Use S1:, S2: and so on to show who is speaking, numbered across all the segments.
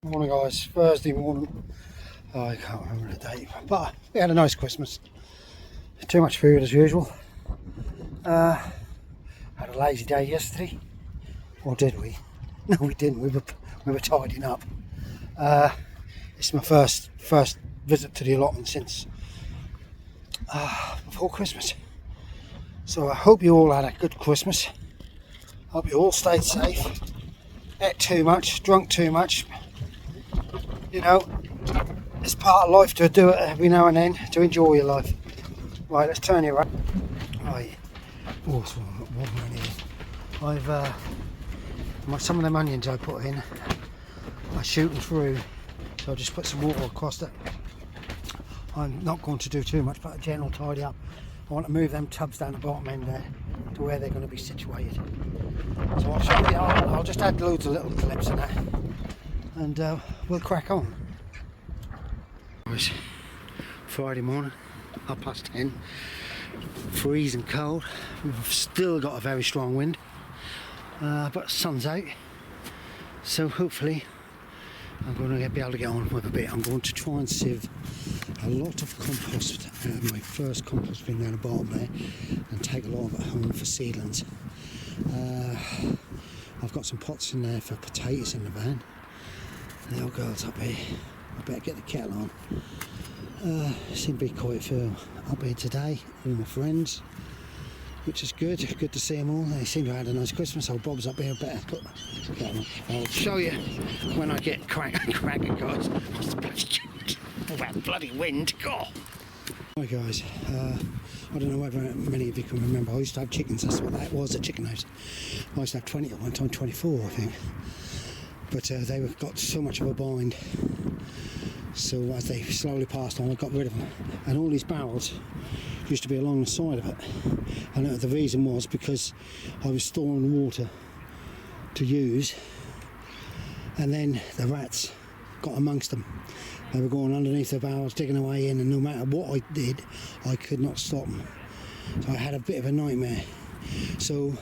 S1: Morning guys, Thursday morning. I can't remember the date, but we had a nice Christmas. Too much food as usual. Had a lazy day yesterday, or did we? No, we didn't. We were tidying up. It's my first visit to the allotment since before Christmas. So I hope you all had a good Christmas. Hope you all stayed safe. Ate too much, drunk too much. You know, it's part of life to do it every now and then, to enjoy your life. Right, let's turn you around. Right, oh, it's warm in here. Some of them onions I put in are shooting through, so I'll just put some water across it. I'm not going to do too much, but a general tidy up. I want to move them tubs down the bottom end there to where they're going to be situated. So I'll show you, I'll just add loads of little clips in that, and we'll crack on. It's Friday morning, 10:30, freezing cold. We've still got a very strong wind, but the sun's out, so hopefully I'm going to be able to get on with a bit. I'm going to try and sieve a lot of compost, my first compost bin down the bottom there, and take a lot of it home for seedlings. I've got some pots in there for potatoes in the van. The old girl's up here. I better get the kettle on. Seem to be quite a few up here today, all my friends, which is good. Good to see them all. They seem to have had a nice Christmas. Old Bob's up here. Better put the kettle on. I'll show you when I get cracking, guys. What's the bloody good? Oh, that bloody wind. God. Hi guys. I don't know whether many of you can remember. I used to have chickens. That's what that was, a chicken house. I used to have 20 at one time, 24 I think. But they got so much of a bind, so as they slowly passed on I got rid of them, and all these barrels used to be along the side of it, and the reason was because I was storing water to use, and then the rats got amongst them. They were going underneath the barrels, digging away in, and no matter what I did I could not stop them, so I had a bit of a nightmare. So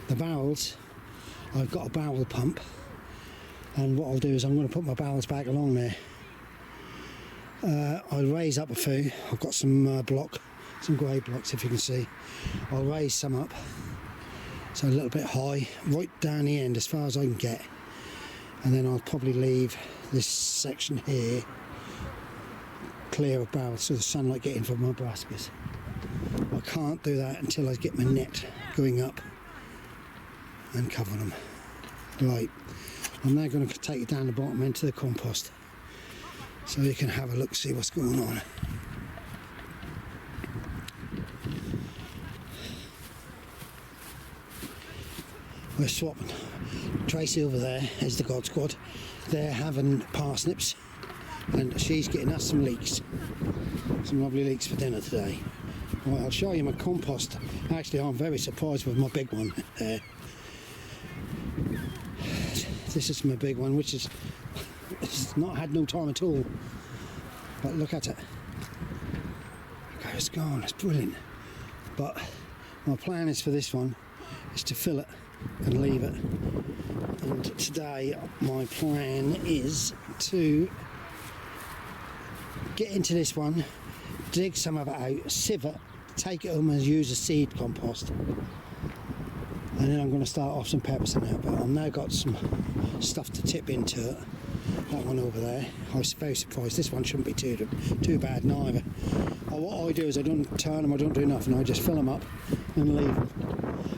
S1: the barrels, I've got a barrel pump, and what I'll do is I'm going to put my barrels back along there. I'll raise up a few. I've got some some grey blocks, if you can see. I'll raise some up, so a little bit high, right down the end as far as I can get, and then I'll probably leave this section here clear of barrels so the sunlight get in from my brassicas. I can't do that until I get my net going up and cover them. Right. I'm now going to take it down the bottom into the compost so you can have a look, see what's going on. We're swapping. Tracy over there is the God Squad. They're having parsnips and she's getting us some leeks. Some lovely leeks for dinner today. Right, I'll show you my compost. Actually, I'm very surprised with my big one there. This is my big one, which is it's not had no time at all. But look at it. Okay, it's gone. It's brilliant. But my plan is for this one is to fill it and leave it. And today my plan is to get into this one, dig some of it out, sieve it, take it home and use as seed compost. And then I'm going to start off some peppers in there, but I've now got some stuff to tip into it. That one over there, I was very surprised. This one shouldn't be too bad neither. What I do is I don't turn them, I don't do nothing, I just fill them up and leave them.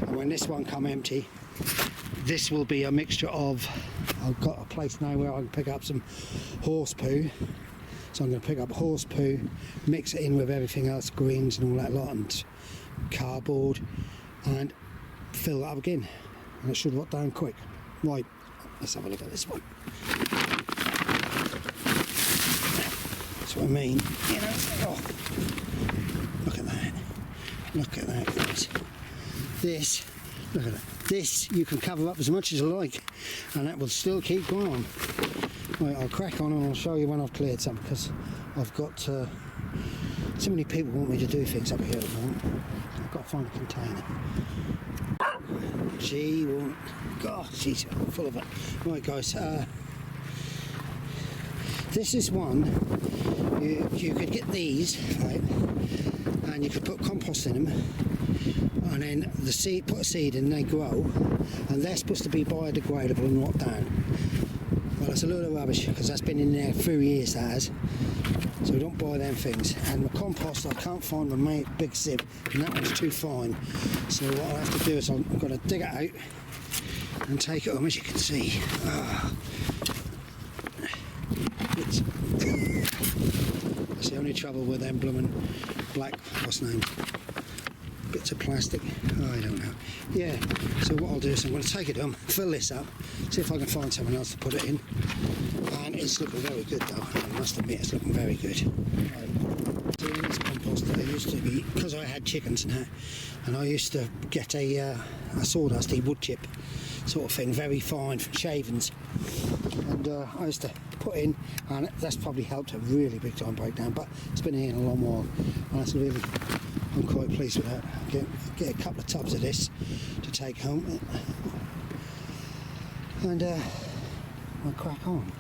S1: And when this one come empty, this will be a mixture of, I've got a place now where I can pick up some horse poo. So I'm going to pick up horse poo, mix it in with everything else, greens and all that lot, and cardboard, and fill that up again, and it should rot down quick. Right, let's have a look at this one. That's what I mean, you know. Oh, look at that, guys. This, look at that. This you can cover up as much as you like, and that will still keep going. Right, I'll crack on and I'll show you when I've cleared some, because I've got so many people want me to do things up here at the moment. I've got to find a container. She won't. God, she's full of it. Right, guys. This is one, you could get these, right, and you could put compost in them, and then the seed, put a seed in and they grow, and they're supposed to be biodegradable and rot down. Well, it's a load of rubbish, because that's been in there for years, that has. So don't buy them things. And the compost, I can't find my big sieve, and that one's too fine. So what I'll have to do is I'm going to dig it out and take it home, as you can see. That's the only trouble with them blooming black, what's the name, bits of plastic. Oh, I don't know. Yeah, so what I'll do is I'm going to take it home, fill this up, see if I can find someone else to put it in. And it's looking very good though, I must admit it's looking very good. Doing this compost that I used to be, because I had chickens and I used to get a sawdusty wood chip sort of thing, very fine from shavings, and I used to put in, and that's probably helped a really big time breakdown, but it's been here in a long while, and that's really, I'm quite pleased with that. Get a couple of tubs of this to take home, and I'll crack on.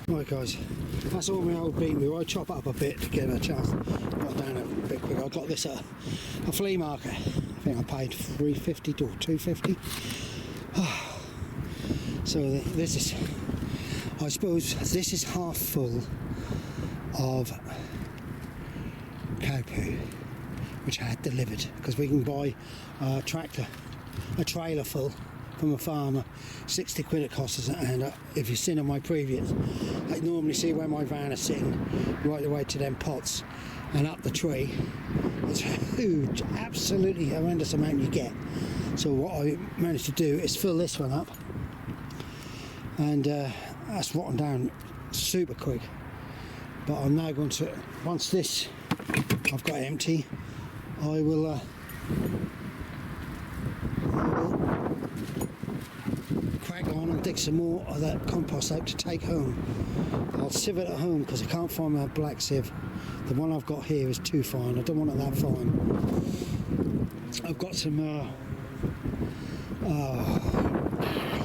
S1: Right guys, that's all my old bean meal. I chop it up a bit to give it a chance. Got down a bit quick. I got this at a flea market. I think I paid $3.50 or $2.50. So this is, I suppose this is half full of cow poo, which I had delivered, because we can buy a trailer full from a farmer, 60 quid it costs us, and if you've seen on my previous, I normally see where my van is sitting right the way to them pots and up the tree. It's huge, absolutely horrendous amount you get. So what I managed to do is fill this one up, and that's rotting down super quick. But I'm now going to, once this I've got empty, I will crack on and dig some more of that compost out to take home. I'll sieve it at home because I can't find my black sieve. The one I've got here is too fine. I don't want it that fine. I've got some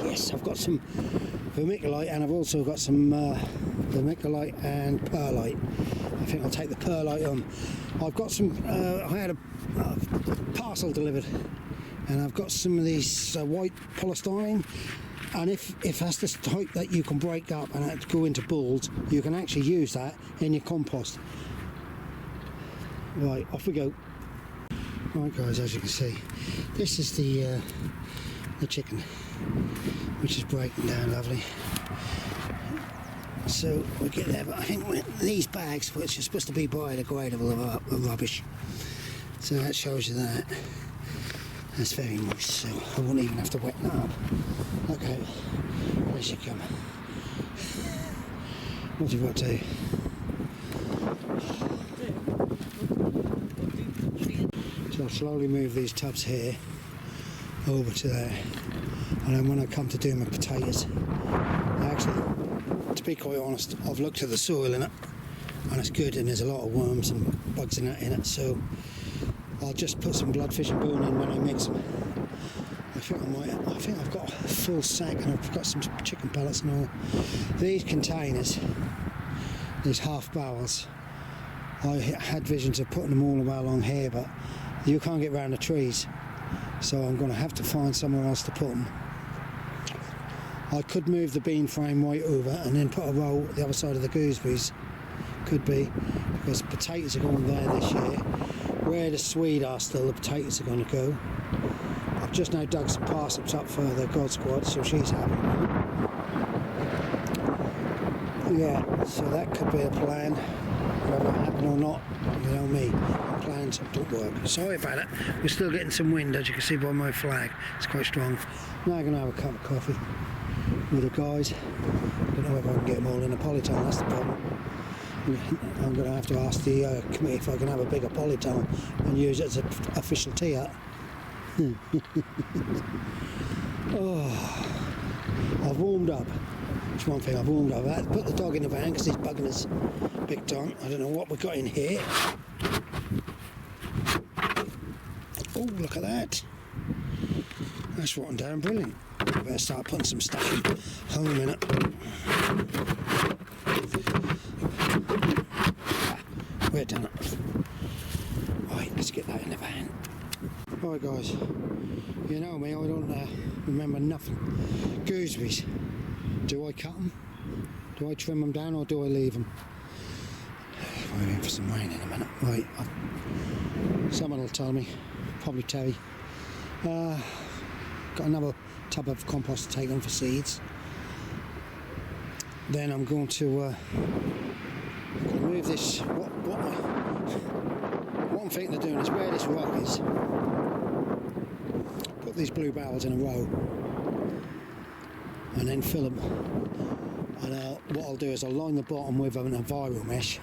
S1: yes, I've got some vermiculite, and I've also got some vermiculite and perlite. I think I'll take the perlite on. I've got some, I had a parcel delivered, and I've got some of these white polystyrene, and if that's the type that you can break up and go into balls, you can actually use that in your compost. Right, off we go. Right guys, as you can see, this is the chicken, which is breaking down lovely. So we'll get there, but I think these bags, which are supposed to be biodegradable, are rubbish. So that shows you that. That's very moist, so I won't even have to wet that up. Okay, there she come. What have you got to do? So I'll slowly move these tubs here over to there, and then when I come to do my potatoes, actually, to be quite honest, I've looked at the soil in it, and it's good, and there's a lot of worms and bugs in it, so I'll just put some bloodfish and bone in when I mix them. I think I've got a full sack, and I've got some chicken pellets and all. These containers, these half barrels, I had visions of putting them all the way along here, but you can't get round the trees, so I'm going to have to find somewhere else to put them. I could move the bean frame right over and then put a roll at the other side of the gooseberries, could be, because potatoes are going there this year. Where the swede are still, the potatoes are going to go. I've just now dug some parsnips up for the God Squad, so she's happy. Yeah, so that could be a plan. Whether it happen or not, you know me, plans don't work. Sorry about it. We're still getting some wind, as you can see by my flag. It's quite strong. Now I'm going to have a cup of coffee with the guys. Don't know if I can get them all in a polytunnel, that's the problem. I'm going to have to ask the committee if I can have a bigger polytunnel and use it as an official tea hut. Oh, I've warmed up. That's one thing I've warmed up. I had to put the dog in the van because he's bugging us big time. I don't know what we've got in here. Oh, look at that. That's rotten down brilliant. I better start putting some stuff home in it. it, doesn't it? Right, let's get that in the van. Right guys, you know me, I don't remember nothing. Gooseberries, do I cut them? Do I trim them down or do I leave them? We're in for some rain in a minute. Right, someone will tell me, probably Terry. Got another tub of compost to take on for seeds. Then I'm going to move this. What I'm thinking of doing is where this rock is. Put these blue barrels in a row and then fill them. And what I'll do is I'll line the bottom with an enviro mesh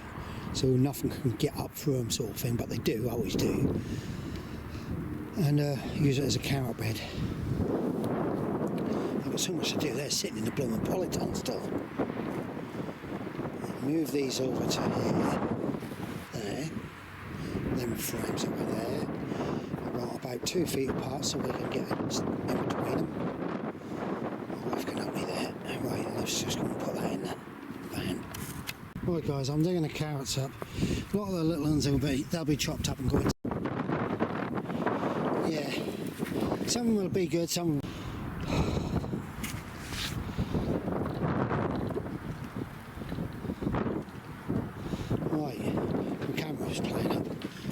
S1: so nothing can get up through them, sort of thing. But they do, always do. And use it as a carrot bed. I've got so much to do there, sitting in the blooming polytunnel still. Move these over to here, there, them frames over there. I've got about 2 feet apart so we can get in between them. My wife can help me there. Right, and I'm just going to put that in the van. Right guys, I'm digging the carrots up. A lot of the little ones they'll be chopped up and going. Yeah, some will be good, some. Right, my camera's playing up.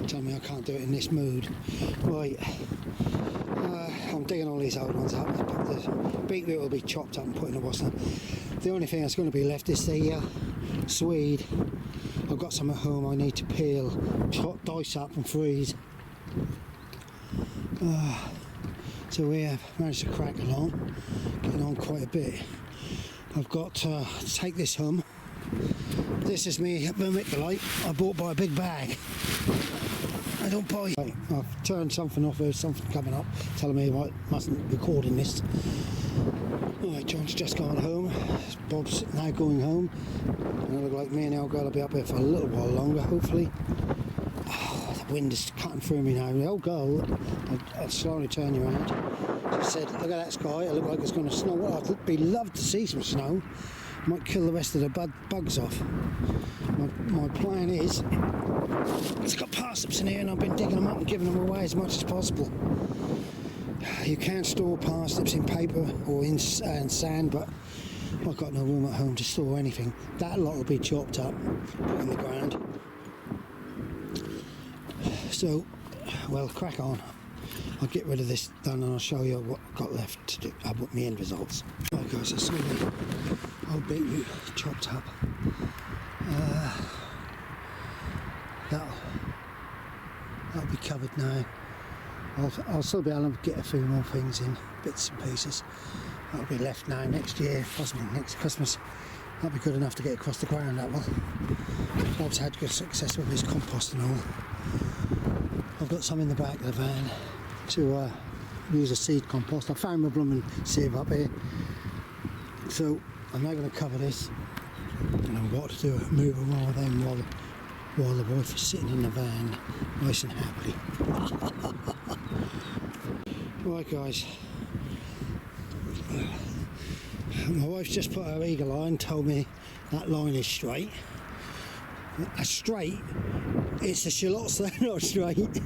S1: Tell me I can't do it in this mood. Right, I'm digging all these old ones up. The beetroot will be chopped up and put in the washer. The only thing that's going to be left is the swede. I've got some at home I need to peel, dice up and freeze. So we have managed to crack along, getting on quite a bit. I've got to take this hum. This is me vermiculite I bought by a big bag. I don't buy. Right, I've turned something off. There's something coming up telling me I mustn't record in this. Alright, John's just gone home. Bob's now going home. And it looks like me and the old girl will be up here for a little while longer, hopefully. Oh, the wind is cutting through me now. The old girl, I'll slowly turn you around. She said, look at that sky, it looks like it's going to snow. Well, I'd be loved to see some snow. Might kill the rest of the bugs off. My plan is, it's got parsnips in here and I've been digging them up and giving them away as much as possible. You can store parsnips in paper or in sand, but I've got no room at home to store anything. That lot will be chopped up, put in the ground. So, well, crack on. I'll get rid of this done and I'll show you what I've got left to do, what my end results. Right guys, I saw the old beetroot chopped up. That'll be covered now. I'll still be able to get a few more things in, bits and pieces. That'll be left now next year, possibly next Christmas. That'll be good enough to get across the ground, that will. Bob's had good success with his compost and all. I've got some in the back of the van to use a seed compost. I found my blooming sieve up here. So I'm now going to cover this. And I've got to do it, move them all them while the wife is sitting in the van, nice and happily. Right guys, my wife's just put her eagle eye and told me that line is straight. A straight, it's the shallots that are not straight.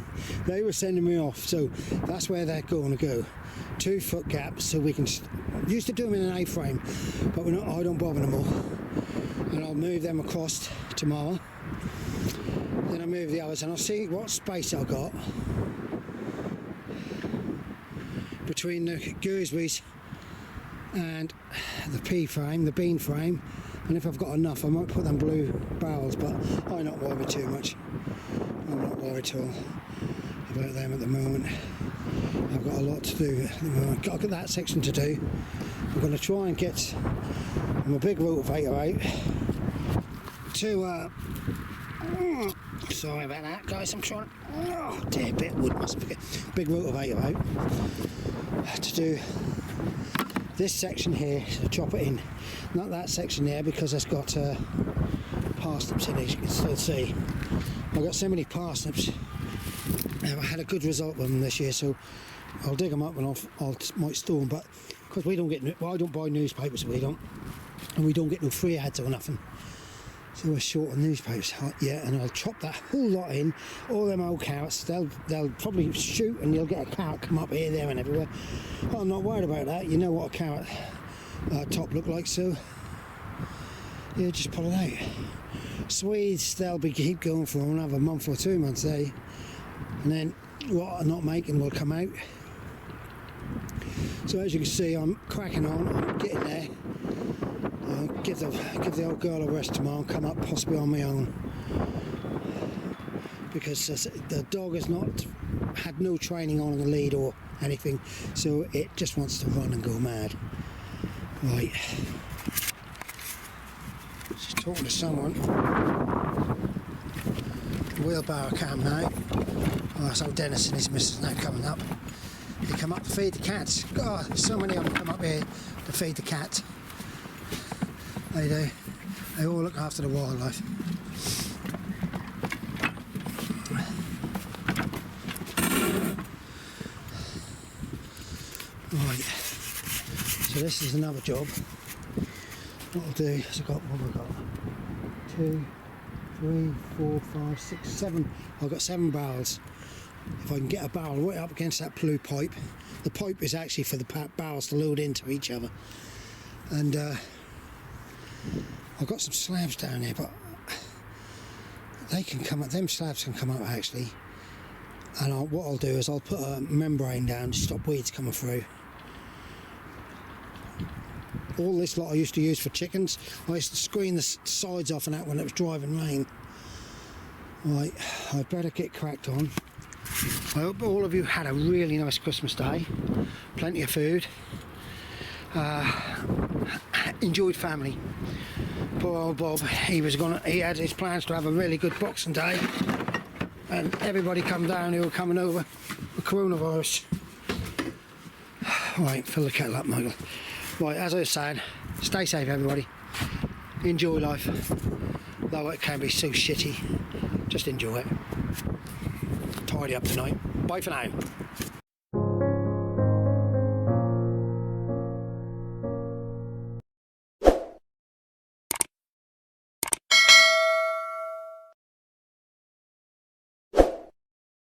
S1: They were sending me off, so that's where they're going to go. 2 foot gaps, so we can. Used to do them in an A-frame, but I don't bother them all. And I'll move them across tomorrow. Then I'll move the others and I'll see what space I've got between the gooseberries and the pea frame, the bean frame. And if I've got enough, I might put them blue barrels, but I'm not worried too much. I'm not worried at all about them at the moment. I've got a lot to do at the moment. I've got that section to do. I'm going to try and get my big rotavator out to sorry about that guys, I'm trying oh dear, bit of wood must forget. Big rotavator out to do this section here, to chop it in. Not that section there because it's got parsnips in it, as you can still see. I've got so many parsnips. I had a good result with them this year, so I'll dig them up and I might store them. But because we don't get, well, I don't buy newspapers, we don't, and we don't get no free ads or nothing. So we're short on newspapers, yeah, and I'll chop that whole lot in, all them old carrots. They'll probably shoot, and you'll get a carrot come up here, there and everywhere. I'm not worried about that. You know what a carrot top look like, so yeah, just pull it out. Swedes, they'll keep going for another month or 2 months, and then what I'm not making will come out. So as you can see, I'm cracking on, I'm getting there. Give the old girl a rest tomorrow and come up possibly on my own, because the dog has not had no training on the lead or anything, so it just wants to run and go mad. Right, just talking to someone. Wheelbarrow cam now. Oh, so Dennis and his missus now coming up. They come up to feed the cats. God, so many of them come up here to feed the cats. They do. They all look after the wildlife. Right. So this is another job. What I'll do is I've got, what have I got? 2, 3, 4, 5, 6, 7. I've got 7 barrels. If I can get a barrel right up against that blue pipe. The pipe is actually for the barrels to load into each other. And I've got some slabs down here, but they can come up, them slabs can come up actually. And what I'll do is I'll put a membrane down to stop weeds coming through. All this lot I used to use for chickens. I used to screen the sides off and that when it was driving rain. Right, I'd better get cracked on. I hope all of you had a really nice Christmas day. Plenty of food. Enjoyed family. Poor old Bob, he had his plans to have a really good Boxing Day, and everybody come down who were coming over with coronavirus. Right, fill the kettle up, Michael. Right, as I was saying, stay safe everybody. Enjoy life. Though it can be so shitty, just enjoy it. Tidy up tonight. Bye for now.